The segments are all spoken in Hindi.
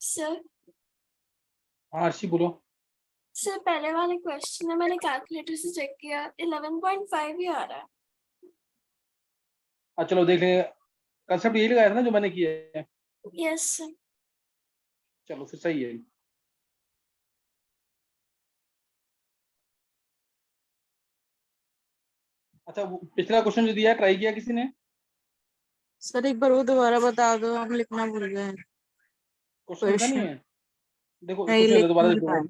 सर हाँ अर्शी बोलो। सर पहले वाले क्वेश्चन में मैंने कैलकुलेटर से चेक किया 11.5 ही आ रहा है। चलो देख लेंगे, कंसेप्ट यही लगाया था ना जो मैंने किया है। Yes sir. चलो फिर सही है। अच्छा वो पिछला क्वेश्चन जो दिया है ट्राई किया किसी ने? सर एक बार वो दोबारा बता दो, हम लिखना भूल गए हैं। क्वेश्चन लिखा नहीं क्वेश्चन है? देखो नहीं क्वेश्चन लिख दोबारा नहीं लिख दूंगा। पाए।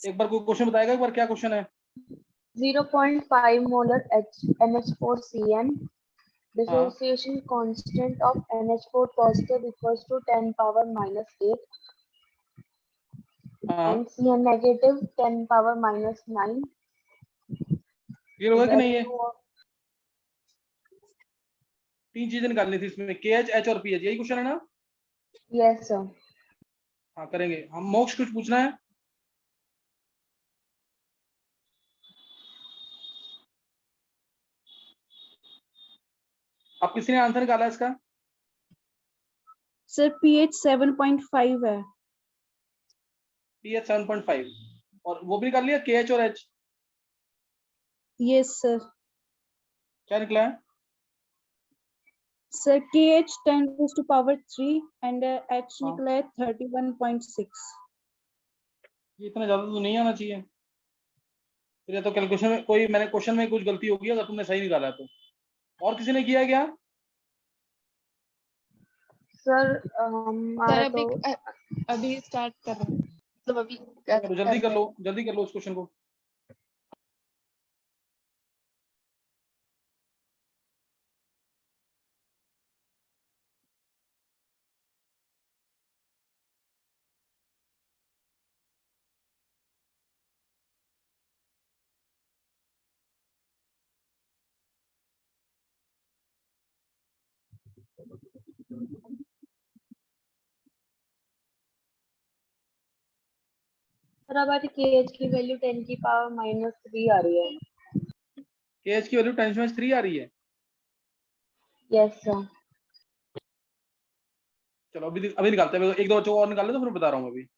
एक बार कोई क्वेश्चन बताएगा, एक बार क्या क्वेश्चन है? 0.5 molar NH4CN. हाँ Dissociation constant of NH4 positive equals to 10 power minus 8 हाँ and CN negative 10 power minus 9. Clear होगा कि नहीं है? Value of तीन चीजें निकालनी थी इसमें, के एच एच और पी एच, यही क्वेश्चन है ना? yes sir. हाँ करेंगे हम। मोक्ष कुछ पूछना है? अब किसी ने आंसर निकाला है इसका? सर pH 7.5 है। पी एच 7.5 और वो भी निकाल लिया के एच और एच? Yes sir. क्या निकला है? Sir KH 10 raised to power 3 and H हाँ। निकला है 31.6। ये इतना ज्यादा तो नहीं आना चाहिए फिर, या तो कैलकुलेशन में कोई, मैंने क्वेश्चन में कुछ गलती होगी अगर तुमने सही निकाला है तो। और किसी ने किया है क्या? Sir, सर हमारा अभी तो अभी स्टार्ट कर रहे हैं, मतलब अभी चलो जल्दी कर लो, जल्दी कर लो उस क्वेश्चन को। सर हमारी KH की वैल्यू 10 की पावर minus 3 आ रही है। के एच की वैल्यू 10/3 आ रही है। Yes sir. चलो अभी निकालते हैं, एक दो बच्चों को और निकाल लो तो फिर बता रहा हूँ अभी।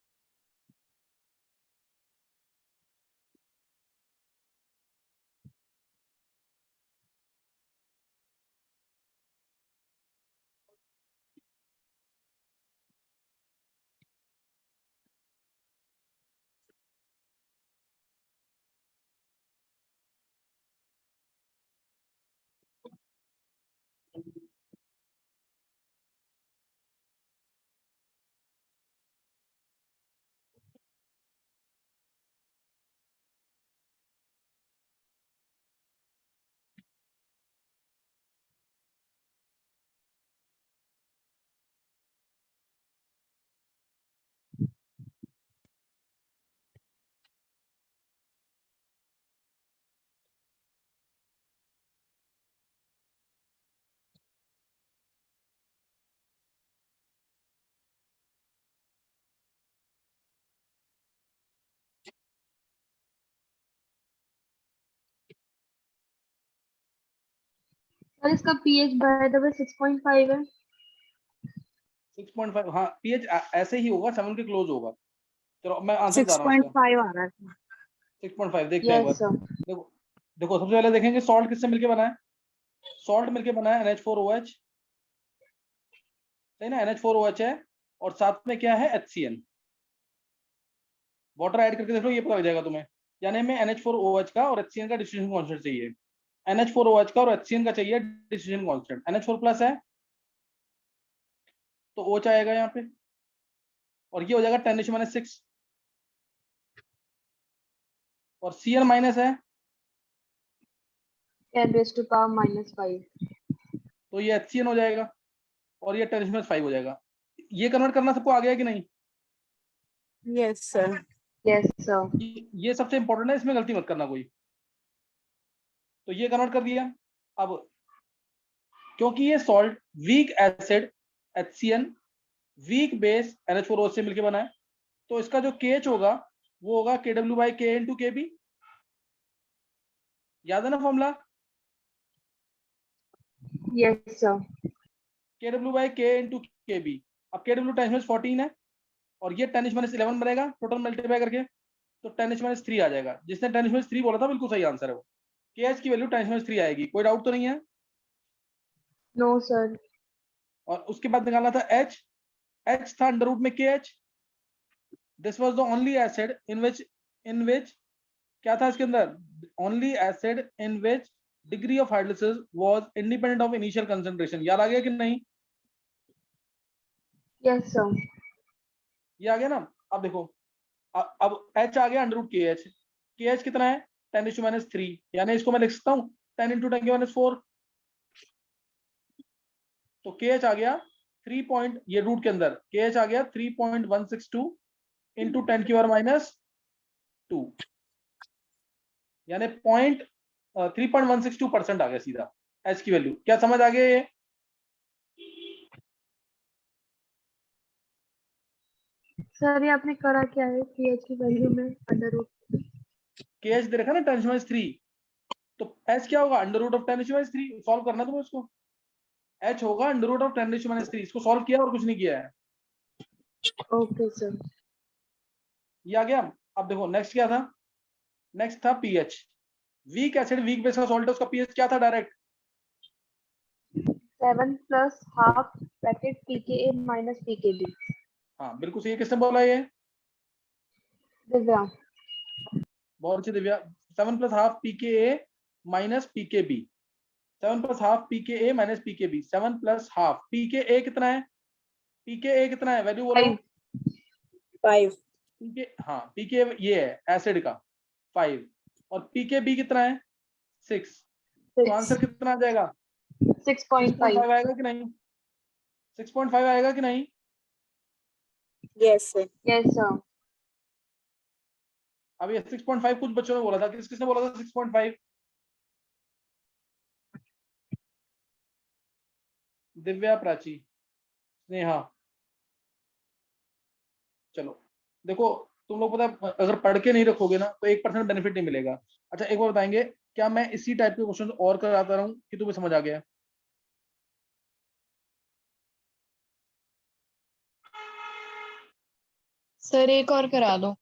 सर इसका pH बाय द वे 6.5 है। 6.5, हाँ पीएच ऐसे ही होगा, 7 के क्लोज होगा। चलो मैं आंसर बता रहा हूँ इसका। 6.5 आ रहा है। 6.5 देखते हैं एक Yes बार। sir. देखो देखो सबसे पहले देखेंगे सॉल्ट किससे मिलके बना है। सॉल्ट मिलके बना है NH4OH, सही ना, NH4OH है और साथ में क्या है HCN। वाटर ऐड करके देख लो, ये पता लग जाएगा तुम्हें। यानी हमें NH4OH का और HCN का डिस्ट्रीब्यूशन कांस्टेंट चाहिए। NH4OH का और HCN का चाहिए डिस्ट्रीब्यूशन कांस्टेंट। NH4 प्लस है तो OH आएगा यहाँ पे, और ये हो जाएगा 10⁻⁶। और Cn माइनस है 10 raised to power minus 5. तो ये HCN हो जाएगा और ये 10⁻⁵ हो जाएगा। ये कन्वर्ट करना सबको आ गया कि नहीं? Yes sir. Yes sir. ये सबसे इंपॉर्टेंट है, इसमें गलती मत करना कोई। तो ये कन्वर्ट कर दिया। अब क्योंकि ये salt weak acid HCN, weak base NH4OH से मिलकर बना है, तो इसका जो KH होगा वो होगा KW/K × Kb। याद है ना formula? Yes sir. KW/K × Kb। अब KW 10⁻14 है और ये 10⁻11 बनेगा टोटल मल्टीप्लाई करके, तो 10⁻3 आ जाएगा। जिसने 10⁻3 बोला था बिल्कुल सही आंसर है वो। KH की वैल्यू 10⁻3 आएगी, कोई डाउट तो नहीं है? No, sir. और उसके बाद निकालना था H था अंडर रूट में KH। This was the only acid in which क्या था इसके अंदर, only acid in which degree of hydrolysis was independent of initial concentration. याद आ गया कि नहीं? Yes, sir. ये आ गया ना। अब देखो, अब H आ गया अंडर रूट KH कितना है 10⁻3, यानी इसको मैं लिख सकता हूँ 10 × 10⁻4। तो KH आ गया 3 पॉइंट, ये रूट के अंदर KH आ गया 3.162 इंटू 10⁻², यानी 3.162% आ गया सीधा H की वैल्यू। क्या समझ आ गया ये? सर ये आपने करा क्या है pH की वैल्यू में अंडर रूट? KH दे रखा ना 10⁻3, तो H क्या होगा अंडर रूट ऑफ 10⁻3। सॉल्व करना तुम्हें उसको, H होगा अंडर रूट ऑफ 10⁻3। इसको सॉल्व किया और कुछ नहीं किया है। Okay sir. ये आ गया। अब देखो नेक्स्ट क्या था, नेक्स्ट था pH. Week acid weak base का सॉल्ट है, उसका पीएच क्या था डायरेक्ट? 7 + ½ bracket pKa - pKb। हाँ बिल्कुल सही। किसने बोला ये? दिव्या। बहुत अच्छी Divya. 7 + ½ pKa - pKb, 7 + ½ pKa - pKb, 7 + ½ pKa कितना है? pKa कितना है, वैल्यू बोलो। 5 पीके, हाँ पीके ये है एसिड का 5, और पीकेबी कितना है 6। तो आंसर कितना आ जाएगा? 6.5 आएगा कि नहीं? 6.5 आएगा कि नहीं? Yes sir. Yes sir. अब ये 6.5 कुछ बच्चों ने बोला था, किसने बोला था 6.5? दिव्या, प्राची, स्नेहा। चलो देखो, तुम लोग पता है, अगर पढ़ के नहीं रखोगे ना तो 1% बेनिफिट नहीं मिलेगा। अच्छा एक बार बताएंगे, क्या मैं इसी टाइप के क्वेश्चन और कराता रहूं कि तुम्हें समझ आ गया? सर एक और करा दो।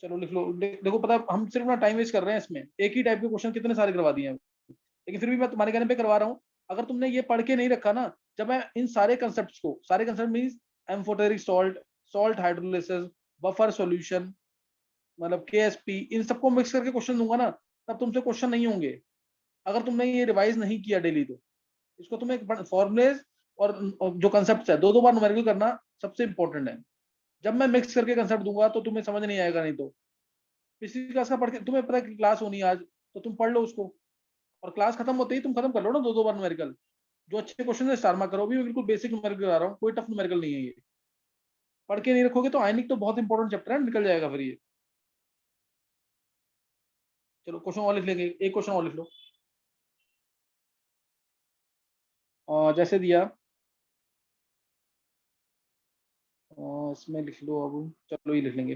चलो लिख लो। देखो पता है, हम सिर्फ ना टाइम वेस्ट कर रहे हैं इसमें, एक ही टाइप के क्वेश्चन कितने सारे करवा दिए हैं, लेकिन फिर भी मैं तुम्हारे कहने पे करवा रहा हूँ। अगर तुमने ये पढ़ के नहीं रखा ना, जब मैं इन सारे कंसेप्ट को, सारे concept means amphoteric salt, salt hydrolysis, buffer solution, मतलब केएसपी, इन सबको मिक्स करके क्वेश्चन दूंगा ना, तब तुमसे क्वेश्चन नहीं होंगे अगर तुमने ये रिवाइज नहीं किया डेली। तो इसको तुम्हें फॉर्मुलेज और जो कंसेप्ट है दो दो बार न्यूमेरिकल करना सबसे इंपॉर्टेंट है। जब मैं मिक्स करके कंसेप्ट दूंगा तो तुम्हें समझ नहीं आएगा। नहीं तो पिछली क्लास का पढ़ के तुम्हें पता है कि क्लास होनी है आज, तो तुम पढ़ लो उसको, और क्लास खत्म होते ही तुम खत्म कर लो ना दो दो बार न्यूमेरिकल। जो अच्छे क्वेश्चन है स्टार मार्क करो। अभी मैं बिल्कुल बेसिक न्यूमेरिकल करा रहा हूँ, कोई टफ न्यूमेरिकल नहीं है ये। पढ़ के नहीं रखोगे तो आयनिक तो बहुत इंपॉर्टेंट चैप्टर है, निकल जाएगा फिर ये। चलो क्वेश्चन और लिख लेंगे, एक क्वेश्चन और लिख लो। जैसे दिया इसमें लिख लो। अब चलो ये लिख लेंगे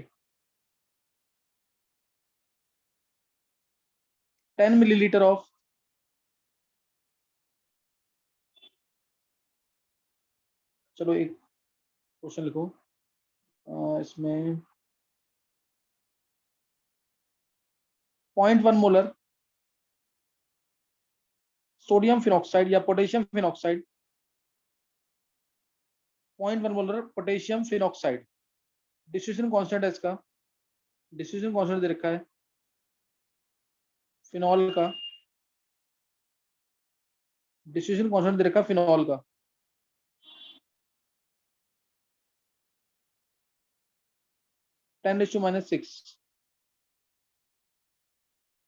10 मिलीलीटर ऑफ चलो एक क्वेश्चन लिखो इसमें 0.1 मोलर सोडियम फिनॉक्साइड या potassium phenoxide, 0.1 molar potassium phenoxide, distribution constant है इसका, डिस्ट्रीब्यूशन कांस्टेंट दे रखा है फिनॉल का, डिस्ट्रीब्यूशन कांस्टेंट दे रखा है फिनॉल का 10⁻⁶।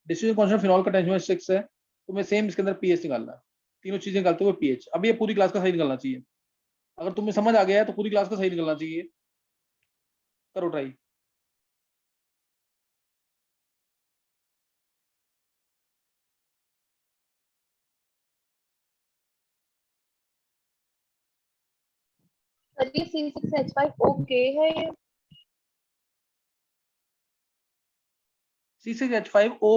डिस्ट्रीब्यूशन कांस्टेंट फिनॉल का 10⁻⁶ है। तुम्हें सेम इसके अंदर पीएच निकालना है, तीनों चीजें निकालते हुए पीएच। अब ये पूरी क्लास का सही निकलना चाहिए। अगर तुम्हें समझ आ गया है तो पूरी क्लास का सही निकलना चाहिए। करो ट्राई। सर ये C6H5 ओके है ये? C6H5O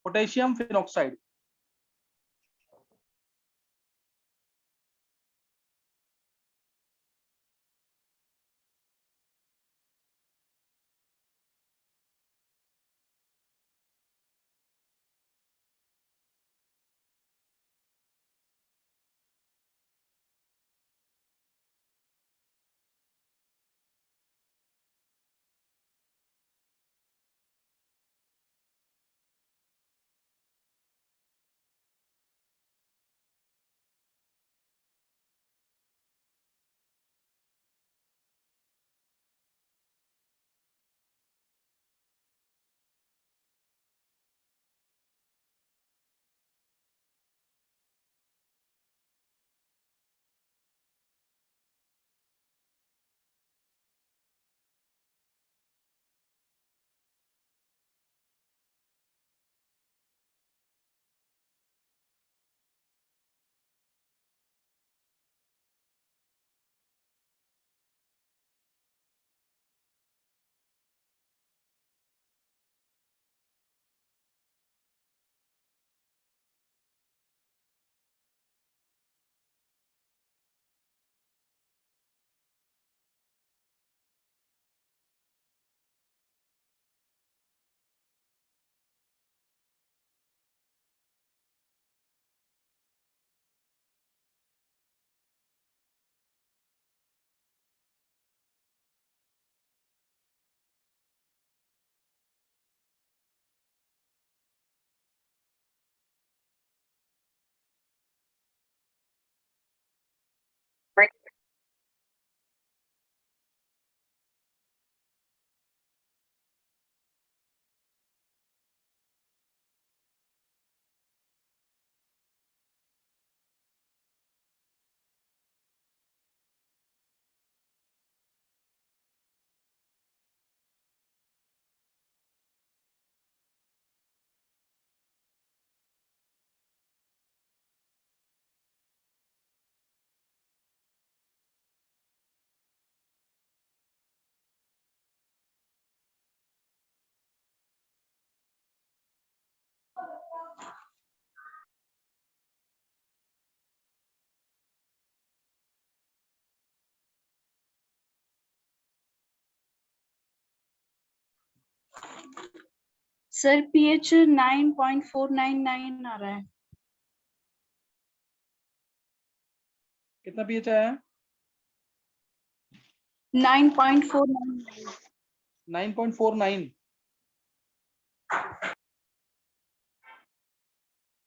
potassium phenoxide. Sir pH 9.499 आ रहा है। कितना पीएच आया है? 9.499। 9.49।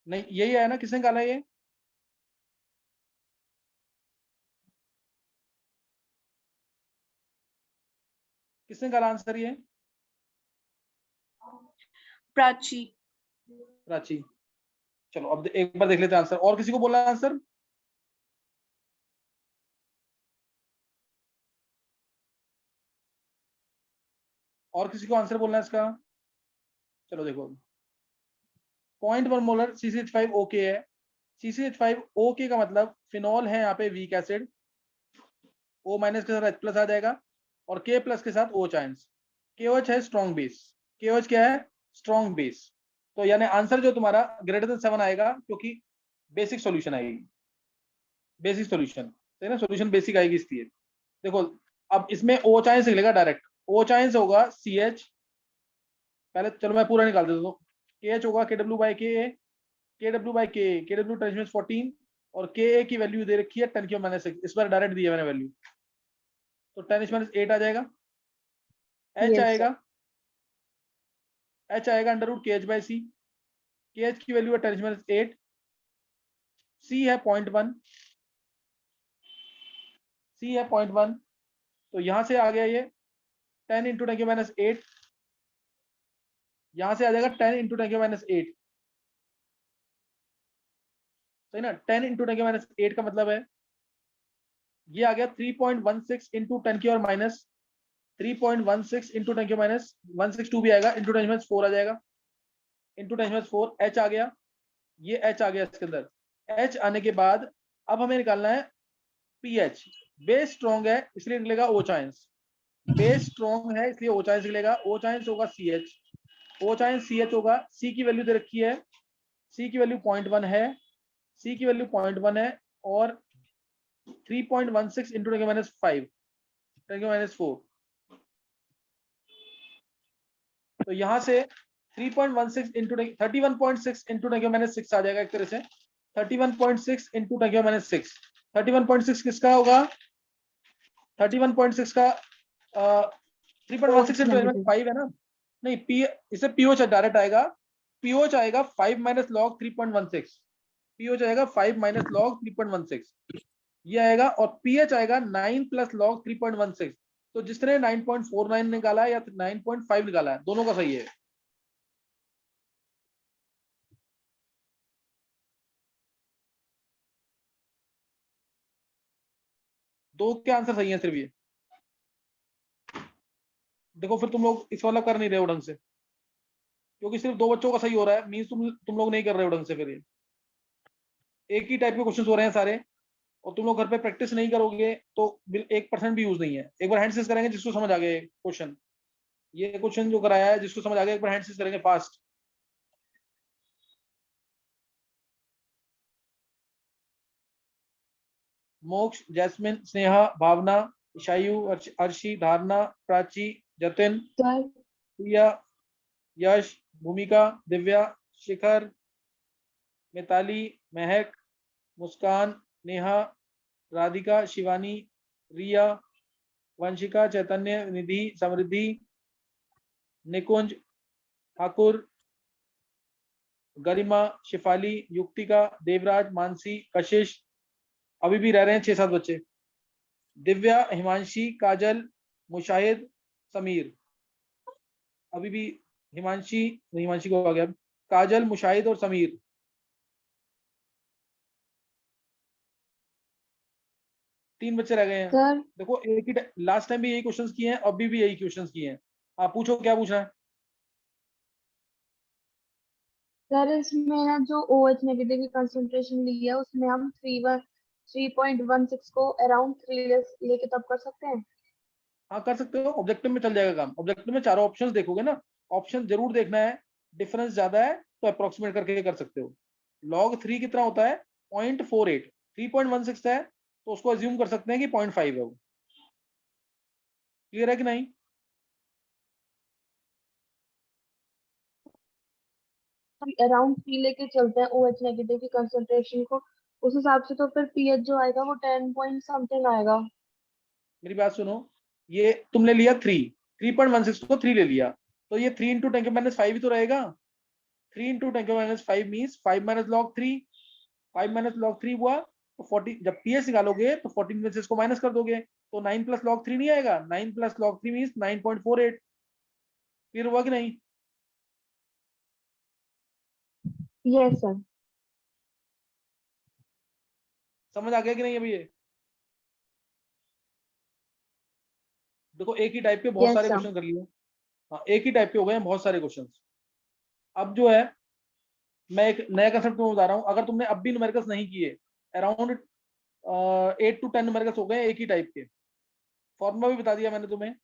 नहीं, यही आया ना? किसने निकाला ये? किसने निकाला आंसर ये? प्राची। प्राची। चलो अब एक बार देख लेते हैं आंसर। और किसी को बोलना है आंसर? और किसी को आंसर बोलना है इसका? चलो देखो, 0.1 मोलर CCH5 ओके है। CCH5 ओके का मतलब फिनॉल है यहाँ पे वीक एसिड, O माइनस के साथ H+ आ जाएगा और K+ के साथ OH आयंस। KOH है स्ट्रॉन्ग बेस। KOH क्या है? Strong base. तो यानी आंसर जो तुम्हारा ग्रेटर देन 7 आएगा, क्योंकि बेसिक सॉल्यूशन आएगी। बेसिक सॉल्यूशन है ना, सॉल्यूशन बेसिक आएगी इसलिए। देखो अब इसमें OH आयंस निकलेगा डायरेक्ट। OH आयंस होगा CH, पहले चलो मैं पूरा निकाल देता हूँ। KH होगा KW/Ka, KW टेंशन 14 और Ka की वैल्यू दे रखी है 10⁻⁶। इस बार डायरेक्ट दी है मैंने वैल्यू, तो 10⁻8 आ जाएगा। H Yes, आएगा, H आएगा √KH/C। KH की वैल्यू है 10⁻8। C है 0.1, C है 0.1। तो यहां से आ गया ये 10 × 10⁻8, यहां से आ जाएगा 10 × 10⁻8, सही ना? 10 × 10⁻8 का मतलब है ये आ गया 3.16 × 10⁻⁻, 3.16 × 10⁻⁻162 भी आएगा, इंटू 10⁻4 आ जाएगा, इंटू 10⁻4। H आ गया, ये H आ गया इसके अंदर। H आने के बाद अब हमें निकालना है pH। बेस स्ट्रॉन्ग है इसलिए निकलेगा OH आयंस। बेस स्ट्रॉन्ग है इसलिए OH आयंस निकलेगा। OH आयंस होगा CH, OH आयंस CH होगा। C की वैल्यू दे रखी है, C की वैल्यू 0.1 है, C की वैल्यू 0.1 है और 3.16 × 10⁻5, 10⁻4। तो यहां से 3.16 × 31.6 × 10⁻6 आ जाएगा एक तरह से। 31.6 × 10⁻6, 31.6 किसका होगा? 31.6 का 3.16 × 10⁻5 है ना? नहीं, पी इसे पीओच डायरेक्ट आएगा। पीओच आएगा 5 - log 3.16, पीओच आएगा 5 - log 3.16 ये आएगा। और पीएच आएगा 9 + log 3.16। तो जिसने 9.49 निकाला है या 9.5 निकाला है, दोनों का सही है। दो के आंसर सही है सिर्फ ये। देखो फिर तुम लोग इस वाला कर नहीं रहे हो ढंग से, क्योंकि सिर्फ दो बच्चों का सही हो रहा है, मीन्स तुम लोग नहीं कर रहे हो ढंग से। फिर ये एक ही टाइप के क्वेश्चन हो रहे हैं सारे, और तुम लोग घर पे प्रैक्टिस नहीं करोगे तो 1% भी यूज नहीं है। एक बार हैंड सीज करेंगे जिसको समझ आ गया क्वेश्चन, ये क्वेश्चन जो कराया है जिसको समझ आ गया, एक बार हैंड सीज करेंगे फास्ट। मोक्ष, जैस्मिन, स्नेहा, भावना, ईशायु, अर्शी, धारणा, प्राची, जतिन, sir. प्रिया, यश, भूमिका, दिव्या, शिखर, मिताली, महक, मुस्कान, नेहा, राधिका, शिवानी, रिया, वंशिका, चैतन्य, निधि, समृद्धि, निकुंज, ठाकुर, गरिमा, शिफाली, युक्तिका, देवराज, मानसी, कशिश। अभी भी रह रहे हैं 6-7 बच्चे। दिव्या, हिमांशी, काजल, मुशाहिद, समीर। अभी भी हिमांशी को आ गया, काजल, मुशाहिद और समीर। तीन बच्चे रह गए हैं। Sir, देखो एक ही लास्ट टाइम भी यही क्वेश्चंस किए हैं, अभी भी यही क्वेश्चंस किए हैं। आप पूछो क्या पूछना है। सर इसमें ना जो OH नेगेटिव की कंसंट्रेशन ली है उसमें हम 3.16 को अराउंड 3 लेके तब कर सकते हैं। हाँ कर सकते हो, ऑब्जेक्टिव में चल जाएगा काम। ऑब्जेक्टिव में चारों ऑप्शंस देखोगे ना, ऑप्शन जरूर देखना है। डिफरेंस ज्यादा है तो अप्रोक्सीमेट करके कर सकते हो। log 3 कितना होता है? 0.48। 3.16 है तो उसको अज्यूम कर सकते हैं कि 0.5 है वो। क्लियर है कि नहीं? अराउंड 3 लेके चलते हैं OH नेगेटिव की कंसंट्रेशन को, उस हिसाब से तो फिर पीएच जो आएगा वो 10 पॉइंट समथिंग आएगा। मेरी बात सुनो, ये तुमने लिया 3.16 को 3 ले लिया, तो ये 3 × 10⁻5 ही तो रहेगा। 3 × 10⁻5 मीन्स 5 - log 3, 5 - log 3 हुआ तो 40। जब पीएच निकालोगे तो 14 में से इसको माइनस कर दोगे तो 9 + log 3 नहीं आएगा। 9 + log 3 मीन्स 9.48। क्लियर हुआ कि नहीं? Yes sir. समझ आ गया कि नहीं अभी ये? देखो एक ही टाइप के बहुत यस सारे सर। क्वेश्चन कर लिए। हाँ, एक ही टाइप के हो गए हैं बहुत सारे क्वेश्चन। अब जो है मैं एक नया कंसेप्ट तुम्हें बता रहा हूँ। अगर तुमने अब भी न्यूमेरिकल्स नहीं किए, अराउंड 8 to 10 न्यूमेरिकल्स हो गए एक ही टाइप के। फॉर्मूला भी बता दिया मैंने तुम्हें,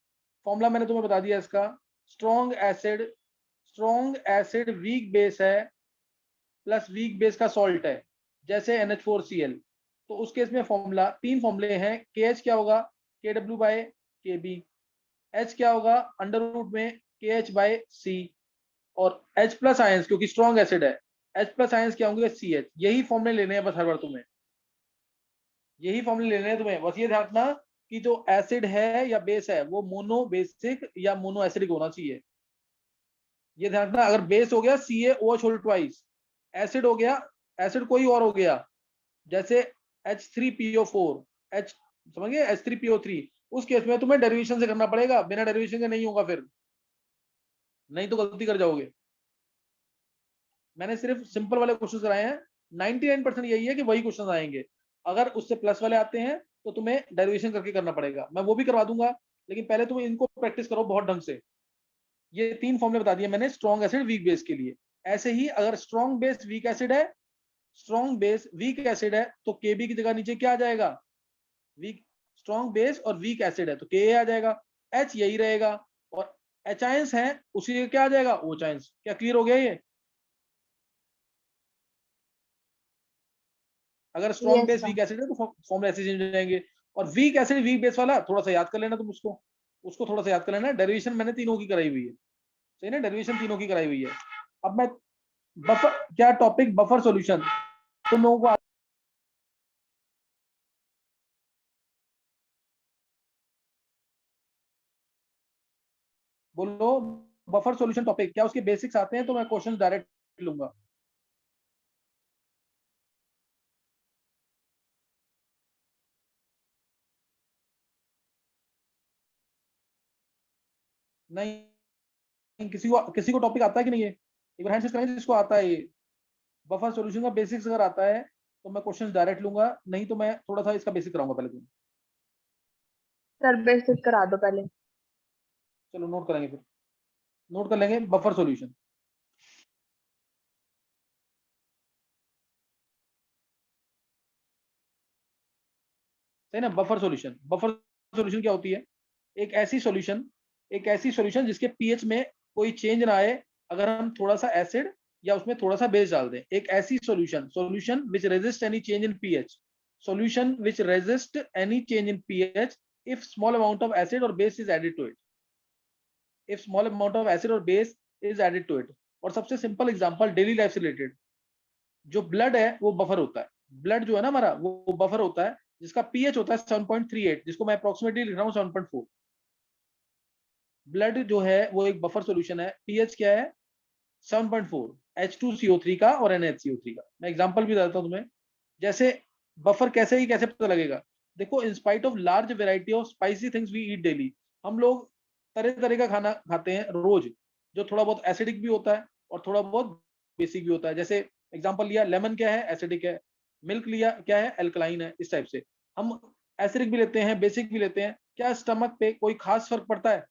फॉर्मूला मैंने तुम्हें बता दिया इसका। स्ट्रॉन्ग एसिड वीक बेस है प्लस वीक बेस का सॉल्ट है, जैसे NH4Cl। तो उस केस में फॉर्मूला 3 फॉर्मूले हैं। KH क्या होगा? KW/Kb। H क्या होगा? अंडर रूट में KH/C। और H प्लस आयंस क्योंकि स्ट्रॉन्ग एसिड है, H प्लस आयंस क्या होंगे? CH। यही फॉर्मूले लेने हैं बस हर बार तुम्हें, यही फॉर्मूले लेने हैं तुम्हें। बस ये ध्यान रखना कि जो एसिड है या बेस है वो मोनो बेसिक या मोनो एसिडिक होना चाहिए। ये ध्यान रखना, अगर बेस हो गया CaOH2, एसिड हो गया, एसिड कोई और हो गया जैसे H3PO4, H समझ गए, H3PO3, उस केस में तुम्हें डेरिवेशन से करना पड़ेगा, बिना डेरिवेशन के नहीं होगा फिर, नहीं तो गलती कर जाओगे। मैंने सिर्फ सिंपल वाले क्वेश्चन कराए हैं, 99% यही है कि वही क्वेश्चन आएंगे। अगर उससे प्लस वाले आते हैं तो तुम्हें डेरिवेशन करके करना पड़ेगा, मैं वो भी करवा दूंगा, लेकिन पहले तुम इनको प्रैक्टिस करो बहुत ढंग से। ये 3 फॉर्मूले बता दिए मैंने स्ट्रॉन्ग एसिड वीक बेस के लिए। ऐसे ही अगर स्ट्रॉन्ग बेस वीक एसिड है, स्ट्रॉन्ग बेस वीक एसिड है तो Kb की जगह नीचे क्या आ जाएगा? वीक, स्ट्रॉन्ग बेस और वीक एसिड है तो Ka आ जाएगा, H यही रहेगा, और H आयंस है उसी का क्या आ जाएगा? OH ions. क्या क्लियर हो गया ये? अगर strong yes base sir. Week acid है तो फॉर्मूला ऐसे चेंज हो जाएंगे। और वीक एसिड वीक बेस वाला थोड़ा सा याद कर लेना तुम, उसको उसको थोड़ा सा याद कर लेना। डेरिवेशन मैंने तीनों की कराई हुई है, सही ना? डेरिवेशन तीनों की कराई हुई है। अब मैं बफर, क्या टॉपिक? Buffer solution. तुम लोगों को बोलो बफर सॉल्यूशन टॉपिक क्या उसके बेसिक्स आते हैं? तो मैं क्वेश्चन डायरेक्ट लूंगा। नहीं, किसी को टॉपिक आता है कि नहीं है? एक बार हैंड करेंगे जिसको आता है ये बफर सॉल्यूशन का बेसिक्स। अगर आता है तो मैं क्वेश्चन डायरेक्ट लूंगा, नहीं तो मैं थोड़ा सा इसका बेसिक कराऊंगा पहले तुम। सर बेसिक करा दो पहले। चलो नोट करेंगे, फिर नोट कर लेंगे बफर सॉल्यूशन। सही ना? बफर सॉल्यूशन क्या होती है? एक ऐसी सॉल्यूशन, जिसके पीएच में कोई चेंज ना आए अगर हम थोड़ा सा एसिड या उसमें थोड़ा सा बेस डाल दें। एक ऐसी solution which resist any change in pH, solution which resist any change in pH if small amount of acid और base is added to it, if small amount of acid और base is added to it. और सबसे सिंपल एग्जांपल डेली लाइफ से रिलेटेड, जो ब्लड है वो बफर होता है। ब्लड जो है ना हमारा वो बफर होता है, जिसका पीएच होता है 7.38, जिसको मैं अप्रोक्सीमेटली लिख रहा हूँ 7.4। ब्लड जो है वो एक बफर सॉल्यूशन है, पीएच क्या है? 7.4, H2CO3 का और NaHCO3 का। मैं एग्जांपल भी देता हूं तुम्हें, जैसे बफर कैसे पता लगेगा। देखो, in spite of large variety of spicy things we eat daily, हम लोग तरह तरह का खाना खाते हैं रोज, जो थोड़ा बहुत एसिडिक भी होता है और थोड़ा बहुत बेसिक भी होता है। जैसे एग्जांपल लिया, लेमन क्या है? एसिडिक है। मिल्क लिया, क्या है? एल्कलाइन है। इस टाइप से हम एसिडिक भी लेते हैं, बेसिक भी लेते हैं। क्या स्टमक पे कोई खास फर्क पड़ता है?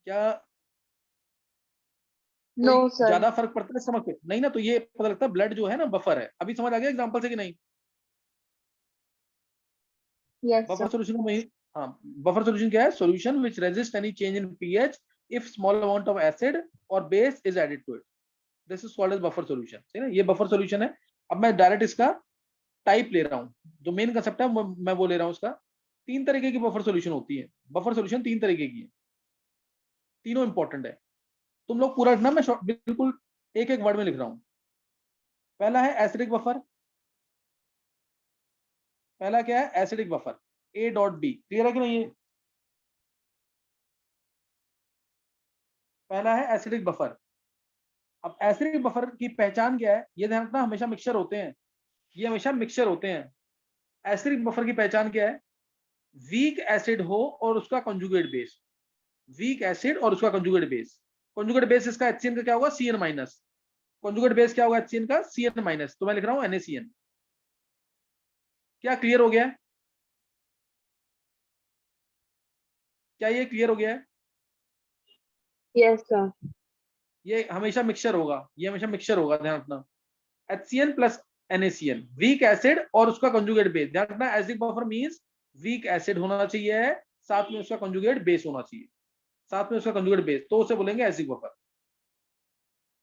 क्या नो कोई सर। ज्यादा फर्क पड़ता है स्टमक पे? नहीं ना। तो ये पता लगता है ब्लड जो है ना बफर है। अभी समझ आ गया एग्जांपल से कि नहीं? Yes buffer sir. सॉल्यूशन में, हाँ, बफर सॉल्यूशन क्या है? Solution which resist any change in pH if small amount of acid और base is added to it, this is called as buffer solution. सही ना? ये बफर सॉल्यूशन है। अब मैं डायरेक्ट इसका टाइप ले रहा हूँ, जो मेन कंसेप्ट है मैं वो ले रहा हूँ इसका। 3 तरीके की बफर सॉल्यूशन होती है। बफर सॉल्यूशन 3 तरीके की है, तीनों इंपॉर्टेंट है। तुम लोग पूरा लिखना, मैं बिल्कुल एक एक वर्ड में लिख रहा हूं। पहला है एसिडिक बफर। पहला क्या है? Acidic buffer, A dot B. Clear है कि नहीं? ये पहला है एसिडिक बफर। अब एसिडिक बफर की पहचान क्या है? ये ध्यान रखना, हमेशा मिक्सचर होते हैं, ये हमेशा मिक्सचर होते हैं। एसिडिक बफर की पहचान क्या है? वीक एसिड हो और उसका कंजुगेट बेस। वीक एसिड और उसका कंजुगेट बेस। कंजुगेट बेस इसका HCN का क्या होगा? CN minus. कंजुगेट बेस क्या होगा HCN का? CN minus. तो मैं लिख रहा हूं NaCN। क्या क्लियर हो गया है? क्या ये क्लियर हो गया है? Yes sir. ये हमेशा मिक्सचर होगा, ये हमेशा मिक्सचर होगा, ध्यान रखना। HCN plus NaCN, week acid और उसका कंजुगेट बेस। ध्यान रखना, acidic buffer means weak acid होना चाहिए, साथ में उसका कंजुगेट बेस होना चाहिए, साथ में उसका कंजुगेट बेस, तो उसे बोलेंगे acidic buffer.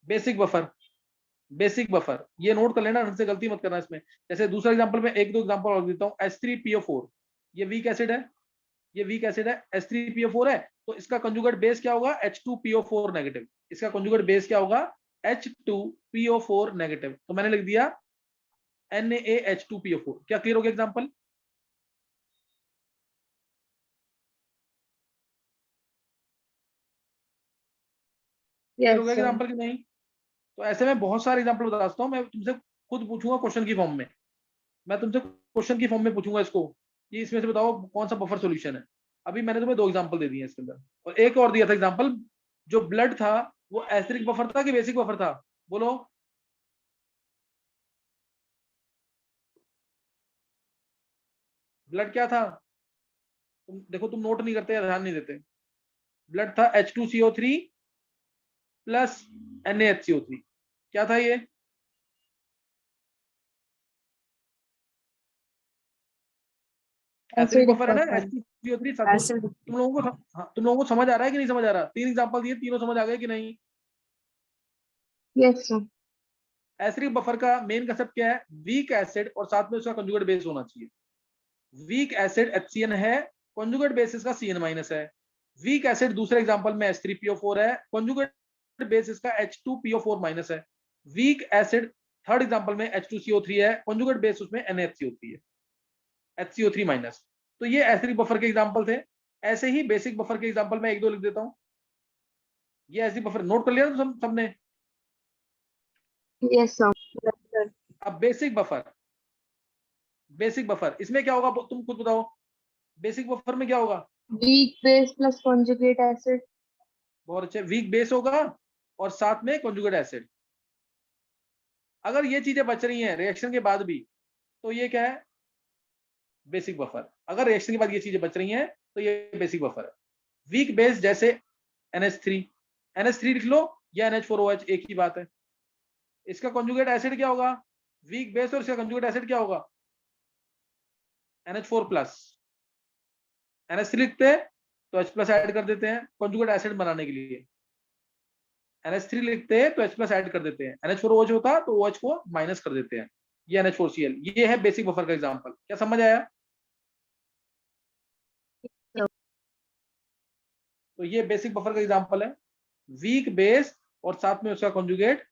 Basic buffer, basic buffer ये नोट कर लेना, ढंग से गलती मत करना इसमें। जैसे दूसरा एग्जांपल में एक दो एग्जांपल और देता हूं। H3PO4, ये वीक एसिड है, ये वीक एसिड है, H3PO4 है, तो इसका कंजुगेट बेस क्या होगा? H2PO4 negative. इसका कंजुगेट बेस क्या होगा? H2PO4 negative. तो मैंने लिख दिया NaH2PO4। क्या क्लियर हो गया एग्जांपल? क्लियर हो यस गया सर। एग्जांपल कि नहीं? तो ऐसे में बहुत सारे एग्जांपल बता सकता हूं मैं, तुमसे खुद पूछूंगा क्वेश्चन की फॉर्म में। मैं तुमसे क्वेश्चन की फॉर्म में पूछूंगा इसको कि इसमें से बताओ कौन सा बफर सॉल्यूशन है। अभी मैंने तुम्हें 2 एग्जांपल दे दिए हैं इसके अंदर, और एक और दिया था एग्जांपल। जो ब्लड था वो एसिडिक बफर था कि बेसिक बफर था? बोलो। ब्लड क्या था? तुम देखो, तुम नोट नहीं करते या ध्यान नहीं देते। ब्लड था H2CO3 प्लस NaHCO3। क्या था ये? एसिडिक एसिडिक बफर है ना, बफर। H2CO3 साथ में। तुम लोगों को हाँ, तुम लोगों को समझ आ रहा है कि नहीं समझ आ रहा? 3 एग्जांपल दिए, तीनों समझ आ गए कि नहीं? Yes sir. एसिडिक बफर का मेन कंसेप्ट क्या है? वीक एसिड और साथ में उसका कंजुगेट बेस होना चाहिए। वीक एसिड HCN है, कंजुगेट बेस इसका CN माइनस है। वीक एसिड दूसरे एग्जांपल में H3PO4 है, कंजुगेट बेस इसका H2PO4 माइनस है। वीक एसिड थर्ड एग्जांपल में H2CO3 है, कंजुगेट बेस उसमें NaHCO3 है, HCO3 माइनस। तो ये एसिडिक बफर के एग्जांपल थे। ऐसे ही बेसिक बफर के एग्जांपल में एक दो लिख देता हूं। ये एसिडिक बफर नोट कर लिया ना सबने? Yes sir. अब बेसिक बफर, बेसिक बफर इसमें क्या होगा तुम खुद बताओ। बेसिक बफर में क्या होगा? Weak base plus conjugate acid. बहुत अच्छे, वीक बेस होगा और साथ में कंजुगेट एसिड। अगर ये चीजें बच रही हैं रिएक्शन के बाद भी, तो ये क्या है? Basic buffer. अगर रिएक्शन के बाद ये चीजें बच रही हैं तो ये बेसिक बफर है। वीक बेस जैसे NH3, NH3 लिख लो या NH4OH, एक ही बात है। इसका कंजुगेट एसिड क्या होगा? वीक बेस और इसका कंजुगेट एसिड क्या होगा? NH4 plus. NH3 लिखते हैं तो H प्लस ऐड कर देते हैं कंजुगेट एसिड बनाने के लिए। NH3 लिखते हैं तो H प्लस ऐड कर देते हैं। NH4OH होता तो OH को माइनस कर देते हैं। ये NH4Cl। ये है बेसिक बफर का एग्जांपल। क्या समझ आया? तो ये बेसिक बफर का एग्जांपल है, वीक बेस और साथ में उसका कंजुगेट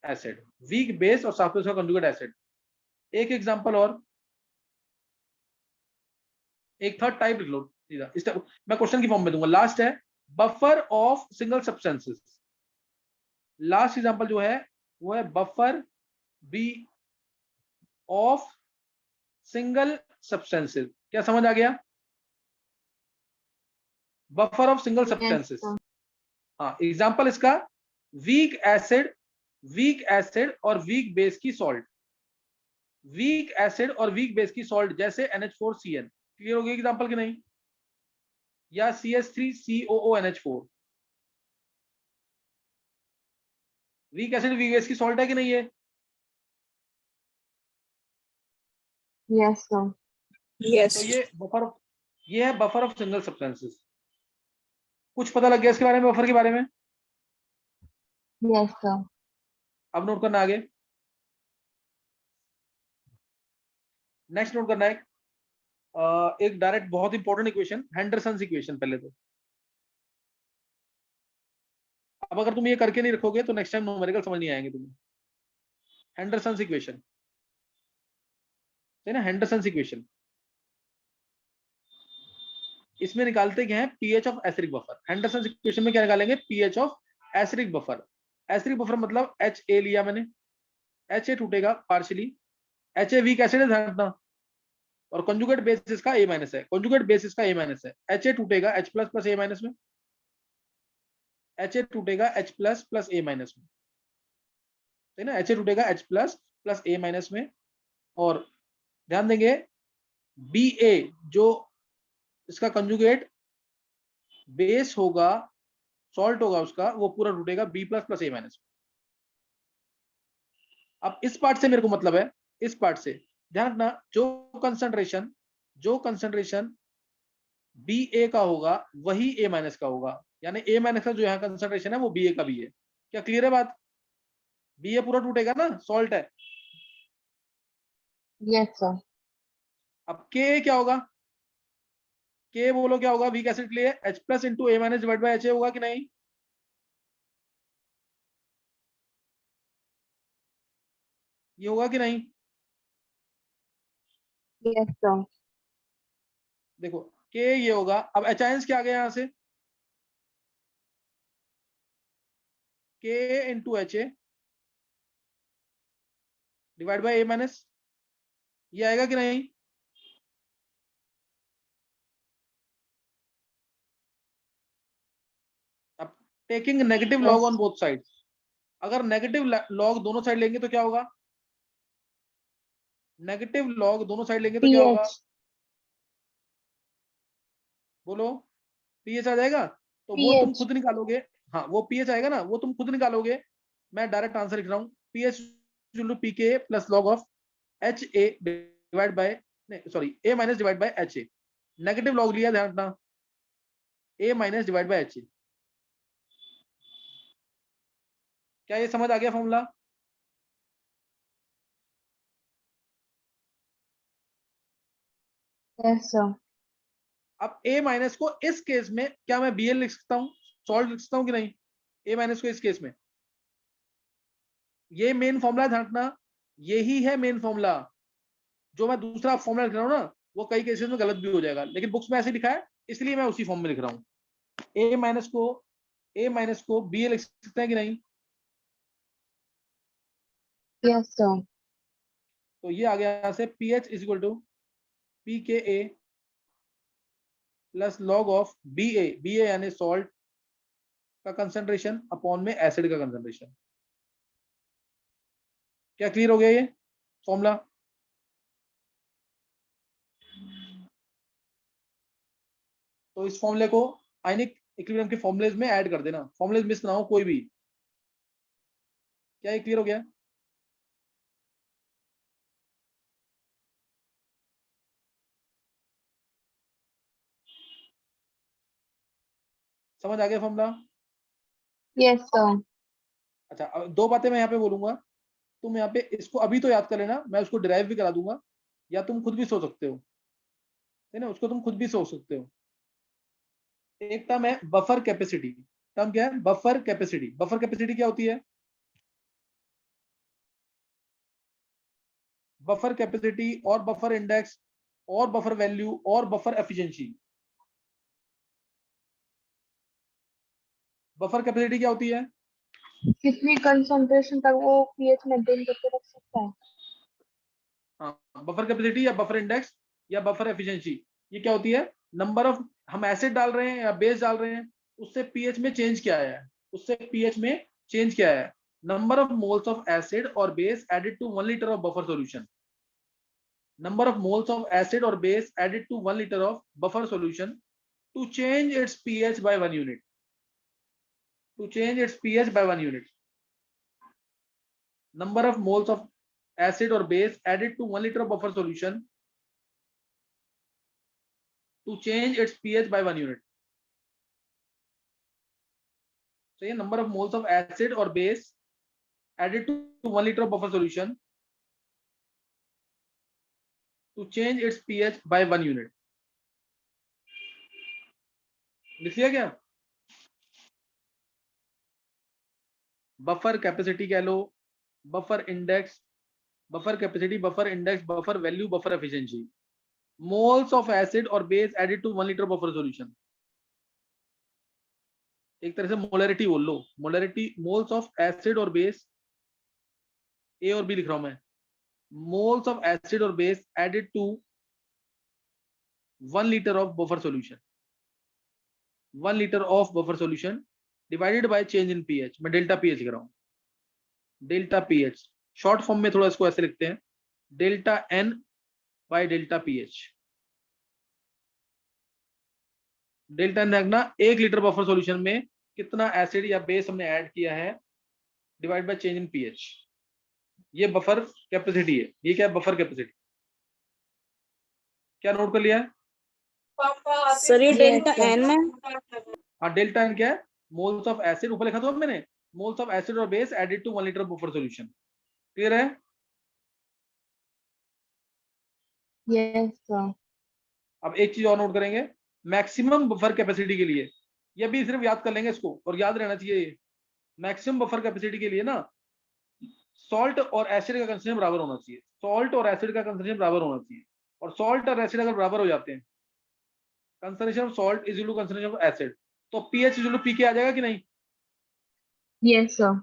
एसिड। वीक बेस और साथ में उसका कंजुगेट एसिड। एक एग्जांपल और, एक थर्ड टाइप लिख लो सीधा। मैं क्वेश्चन की फॉर्म में दूंगा। लास्ट है buffer of single substances. Last example जो है वो है buffer B of single substances. क्या समझ आ गया? Buffer of single substances. हाँ, एग्जांपल इसका वीक एसिड, वीक एसिड और वीक बेस की सॉल्ट। वीक एसिड और वीक बेस की सॉल्ट जैसे NH4CN। क्लियर हो गया एग्जांपल कि नहीं? या CH3COONH4। Week acid week base की सॉल्ट है कि नहीं? है यस सर। तो ये है बफर ऑफ सिंगल सब्सटेंसेस। कुछ पता लग गया इसके बारे में, बफर के बारे में? Yes sir. अब नोट करना आगे। नेक्स्ट नोट करना है एक डायरेक्ट बहुत इंपॉर्टेंट इक्वेशन, हेंडरसन्स इक्वेशन। पहले तो अब अगर तुम ये करके नहीं रखोगे तो नेक्स्ट टाइम न्यूमेरिकल समझ नहीं आएंगे तुम्हें। हेंडरसन्स इक्वेशन है ना, हेंडरसन्स इक्वेशन, इसमें निकालते क्या है, pH of acidic buffer. Henderson's equation में क्या निकालेंगे, pH of acidic buffer. Acidic buffer मतलब एच ए लिया मैंने, एच ए टूटेगा partially, H A weak acid है ध्यान रखना, और कंजुगेट बेस इसका ए माइनस है, कंजुगेट बेस इसका ए माइनस है, एच ए टूटेगा H plus plus A minus में, एच ए टूटेगा H plus plus A minus में, है ना, एच ए टूटेगा H plus plus A minus में। और ध्यान देंगे बी ए जो इसका कंजुगेट बेस होगा, सॉल्ट होगा उसका, वो पूरा टूटेगा B plus plus A minus में। अब इस पार्ट से मेरे को मतलब है, इस पार्ट से ध्यान रखना, जो कंसंट्रेशन बी ए का होगा वही ए माइनस का होगा, यानी ए माइनस का जो यहाँ कंसंट्रेशन है वो बी ए का भी है। क्या क्लियर है बात, बी ए पूरा टूटेगा ना, सॉल्ट है। Yes sir. अब के क्या होगा, के बोलो क्या होगा वीक एसिड के लिए, H plus into A minus divide by H A होगा कि नहीं, ये होगा कि नहीं, यस सर। देखो के ये होगा। अब एच आयंस क्या आ गया यहां से, के into H A divide by A minus, ये आएगा कि नहीं, अब taking negative log on both side, अगर नेगेटिव लॉग दोनों साइड लेंगे तो क्या होगा, नेगेटिव लॉग दोनों साइड लेंगे तो क्या होगा, पीएच बोलो, पीएच आ जाएगा, तो वो तुम पीएच खुद निकालोगे। हाँ वो पीएच आएगा ना, वो तुम खुद निकालोगे, मैं डायरेक्ट आंसर लिख रहा हूँ, pH P K plus log of H A divide by, sorry A minus divide by H A, negative log लिया ध्यान रखना, A minus divide by H A. क्या ये समझ आ गया फॉर्मूला, यस सर। अब ए माइनस को इस केस में क्या मैं बी एल लिख सकता हूँ, सॉल्ट लिख सकता हूँ कि नहीं, ए माइनस को इस केस में, ये मेन फॉर्मूला ध्यान रखना, यही है मेन फॉर्मूला। जो मैं दूसरा फॉर्मूला लिख रहा हूँ ना, वो कई केसेस में गलत भी हो जाएगा, लेकिन बुक्स में ऐसे लिखा है इसलिए मैं उसी फॉर्म में लिख रहा हूँ। ए माइनस को बी ए लिख सकते हैं कि नहीं, यस सर। तो ये आ गया यहाँ से P H is equal to P K A plus log of B A यानी सॉल्ट का कंसंट्रेशन अपॉन में एसिड का कंसंट्रेशन। क्या क्लियर हो गया ये फॉर्मूला, तो इस फॉर्मूले को आयनिक इक्विलिब्रियम के फॉर्मुलेज में ऐड कर देना, फॉर्मुलेज मिस ना हो कोई भी। क्या ये क्लियर हो गया, समझ आ गया फॉर्मूला। Yes sir. अच्छा अब दो बातें मैं यहाँ पे बोलूंगा, तुम यहाँ पे इसको अभी तो याद कर लेना, मैं उसको डिराइव भी करा दूंगा, या तुम खुद भी सोच सकते हो, है ना, उसको तुम खुद भी सोच सकते हो। एक टर्म है बफर कैपेसिटी, टर्म क्या है, बफर कैपेसिटी। बफर कैपेसिटी क्या होती है, बफर कैपेसिटी और बफर इंडेक्स और बफर वैल्यू और बफर एफिशिएंसी। बफर कैपेसिटी क्या होती है, कितनी कंसंट्रेशन तक वो पीएच मेंटेन करके रख सकता है। हाँ बफर कैपेसिटी या बफर इंडेक्स या बफर एफिशिएंसी, ये क्या होती है, नंबर ऑफ, हम एसिड डाल रहे हैं या बेस डाल रहे हैं, उससे पीएच में चेंज क्या आया है, उससे पीएच में चेंज क्या आया है, number of moles of acid और base added to 1 litre of buffer solution, number of moles of acid or base added to 1 liter of buffer solution to change its pH by 1 unit, to change its pH by 1 unit, number of moles of acid or base added to 1 liter of buffer solution to change its pH by 1 unit. So ये number of moles of acid or base added to 1 liter of buffer solution to change its pH by 1 unit. लिख लिया क्या, बफर कैपेसिटी कह लो, buffer index, buffer capacity, buffer index, buffer value, buffer efficiency. Moles of acid और base added to 1 litre buffer solution. एक तरह से मोलरिटी बोल लो, मोलरिटी, मोल्स ऑफ एसिड और बेस, ए और बी लिख रहा हूं मैं, मोल्स ऑफ एसिड और base added to 1 litre of buffer solution, 1 litre of buffer solution divided by change in pH. मैं डेल्टा पीएच लिख रहा हूं, डेल्टा पीएच। शॉर्ट फॉर्म में थोड़ा इसको ऐसे लिखते हैं, delta N by delta pH. Delta N रखना 1 लीटर बफर सॉल्यूशन में कितना एसिड या बेस हमने ऐड किया है, divide by change in pH. ये बफर कैपेसिटी है। ये क्या है? Buffer capacity. क्या नोट कर लिया है? सर ये Yes, डेल्टा sir. एन है। हाँ, डेल्टा एन क्या है? मोल्स ऑफ एसिड, ऊपर लिखा था मैंने, मोल्स ऑफ एसिड और base added to 1 litre buffer solution. Clear है? Yes, sir. अब एक चीज और नोट करेंगे, मैक्सिमम बफर कैपेसिटी के लिए, ये भी सिर्फ याद कर लेंगे इसको, और याद रहना चाहिए ये, मैक्सिमम बफर कैपेसिटी के लिए ना सॉल्ट और एसिड का कंसंट्रेशन बराबर होना चाहिए। सॉल्ट और एसिड का कंसंट्रेशन बराबर होना चाहिए। और सॉल्ट और एसिड अगर बराबर हो जाते हैं, concentration of salt is equal to concentration of acid, तो pH is equal to pK आ जाएगा कि नहीं? Yes, sir.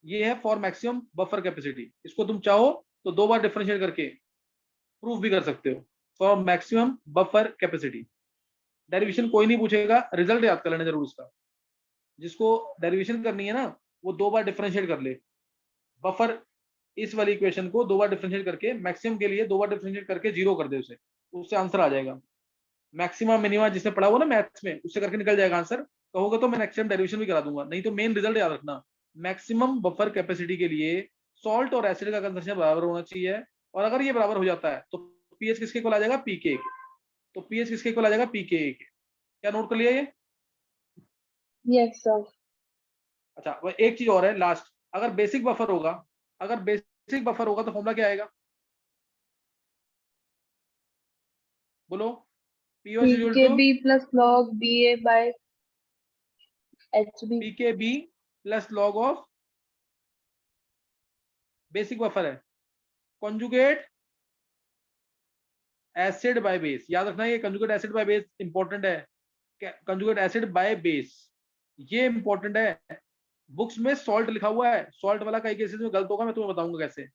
ये है फॉर मैक्सिमम बफर कैपेसिटी। इसको तुम चाहो तो 2 बार डिफरेंशिएट करके प्रूफ भी कर सकते हो, for maximum buffer capacity. Derivation कोई नहीं पूछेगा, रिजल्ट याद कर लेना जरूर इसका। जिसको डेरिवेशन करनी है ना, वो 2 बार डिफरेंशिएट कर ले बफर, इस वाली इक्वेशन को 2 बार डिफरेंशिएट करके, मैक्सिमम के लिए 2 बार डिफरेंशिएट करके 0 कर दे उसे, उससे आंसर आ जाएगा। मैक्सिमा मिनिमा जिसने पढ़ा हुआ ना मैथ्स में, उससे करके निकल जाएगा आंसर। कहोगे तो मैं नेक्स्ट टाइम डेरिवेशन भी करा दूंगा, नहीं तो मेन रिजल्ट याद रखना। मैक्सिमम बफर कैपेसिटी के लिए सॉल्ट और एसिड का कंसंट्रेशन बराबर होना चाहिए, और अगर ये बराबर हो जाता है तो पीएच किसके इक्वल आ जाएगा? पीके। तो पीएच किसके इक्वल आ जाएगा? पीके। क्या नोट कर लिया ये? Yes, sir. अच्छा, वो एक चीज और है लास्ट, अगर बेसिक बफर होगा, अगर बेसिक बफर होगा तो फॉर्मूला क्या आएगा? बोलो। POH is equal to PKB plus log BA by HB. PKb plus log of, basic buffer है, कॉन्जुगेट एसिड बाय बेस। याद रखना ये conjugate acid by base important है, कंजुगेट एसिड बाय बेस ये इंपॉर्टेंट है। बुक्स में सॉल्ट लिखा हुआ है, सॉल्ट वाला कई केसेस में गलत होगा, मैं तुम्हें बताऊंगा कैसे।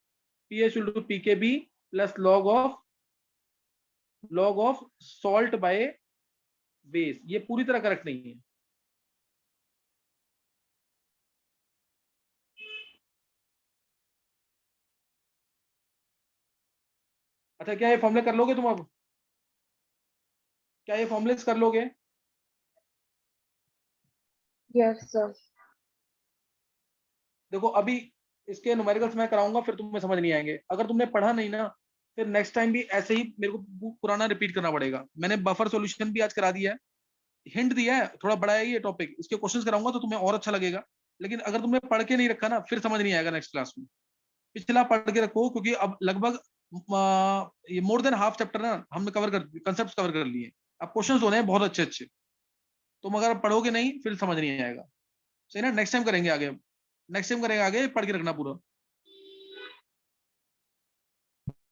PH equal to pKb plus log of salt by base, ये पूरी तरह करेक्ट नहीं है। अच्छा, क्या ये फॉर्मूले कर लोगे तुम? अब क्या ये फॉर्मूले कर लोगे? Yes, sir. देखो अभी इसके न्यूमेरिकल्स मैं कराऊंगा, फिर तुम्हें समझ नहीं आएंगे। अगर तुमने पढ़ा नहीं ना, फिर नेक्स्ट टाइम भी ऐसे ही मेरे को पुराना रिपीट करना पड़ेगा। मैंने बफर सॉल्यूशन भी आज करा दिया है, हिंट दिया है, थोड़ा बड़ा है ये टॉपिक, इसके क्वेश्चंस कराऊंगा तो तुम्हें और अच्छा लगेगा। लेकिन अगर तुमने पढ़ के नहीं रखा ना, फिर समझ नहीं आएगा नेक्स्ट क्लास में। पिछला पढ़ के रखो, क्योंकि अब लगभग ये मोर देन हाफ चैप्टर ना हमने कवर कर, कंसेप्ट कवर कर लिए। अब क्वेश्चंस होने हैं बहुत अच्छे अच्छे, तुम अगर पढ़ोगे नहीं फिर समझ नहीं आएगा। सही ना? नेक्स्ट टाइम करेंगे आगे, नेक्स्ट टाइम करेंगे आगे, पढ़ के रखना पूरा।